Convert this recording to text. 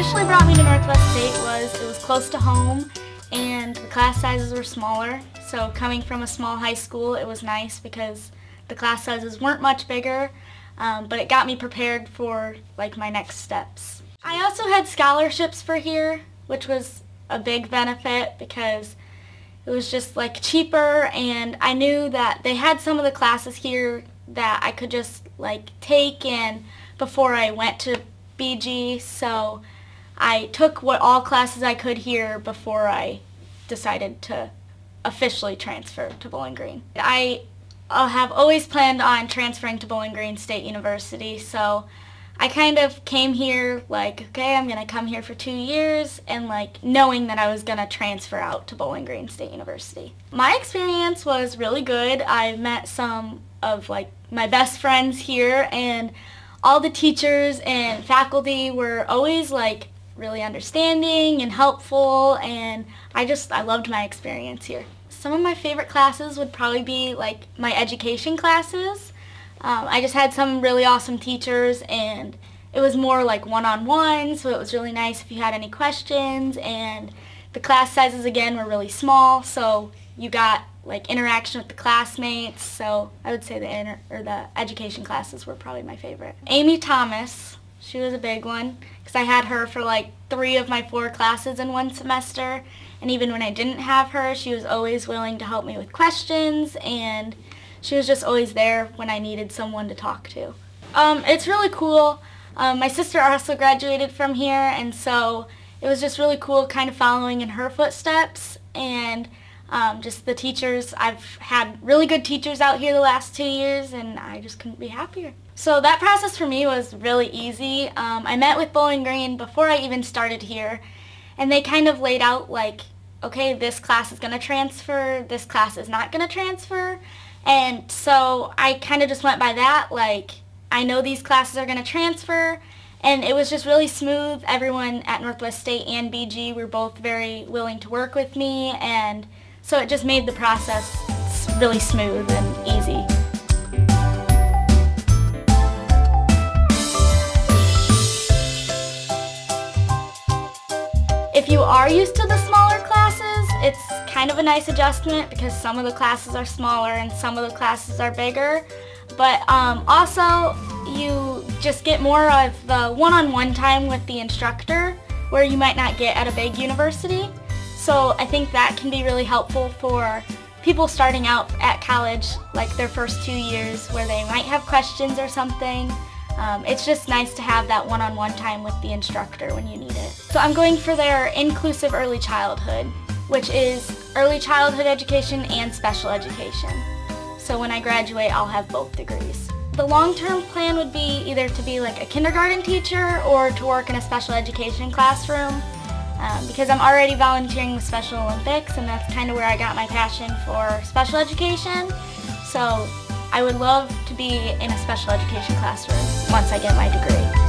initially brought me to Northwest State was it was close to home and the class sizes were smaller. So coming from a small high school, it was nice because the class sizes weren't much bigger, but it got me prepared for like my next steps. I also had scholarships for here, which was a big benefit because it was just like cheaper, and I knew that they had some of the classes here that I could just like take and before I went to BG, so I took all classes I could here before I decided to officially transfer to Bowling Green. I have always planned on transferring to Bowling Green State University, so I kind of came here like, okay, I'm going to come here for 2 years and like knowing that I was going to transfer out to Bowling Green State University. My experience was really good. I met some of like my best friends here, and all the teachers and faculty were always like really understanding and helpful, and I loved my experience here. Some of my favorite classes would probably be like my education classes. I just had some really awesome teachers, and it was more like one-on-one, so it was really nice if you had any questions, and the class sizes again were really small, so you got like interaction with the classmates, so I would say the education classes were probably my favorite. Amy Thomas, she was a big one because I had her for like 3 of my 4 classes in one semester, and even when I didn't have her, she was always willing to help me with questions, and she was just always there when I needed someone to talk to. It's really cool. My sister also graduated from here, and so it was just really cool kind of following in her footsteps, and just the teachers. I've had really good teachers out here the last 2 years, and I just couldn't be happier. So that process for me was really easy. I met with Bowling Green before I even started here, and they kind of laid out like, okay, this class is going to transfer, this class is not going to transfer, and so I kind of just went by that, like, I know these classes are going to transfer, and it was just really smooth. Everyone at Northwest State and BG were both very willing to work with me, and so it just made the process really smooth and easy. If you are used to the smaller classes, it's kind of a nice adjustment because some of the classes are smaller and some of the classes are bigger. But also, you just get more of the one-on-one time with the instructor where you might not get at a big university. So I think that can be really helpful for people starting out at college, like their first 2 years, where they might have questions or something. It's just nice to have that one-on-one time with the instructor when you need it. So I'm going for their inclusive early childhood, which is early childhood education and special education. So when I graduate, I'll have both degrees. The long-term plan would be either to be like a kindergarten teacher or to work in a special education classroom, because I'm already volunteering with Special Olympics, and that's kind of where I got my passion for special education. So I would love to be in a special education classroom once I get my degree.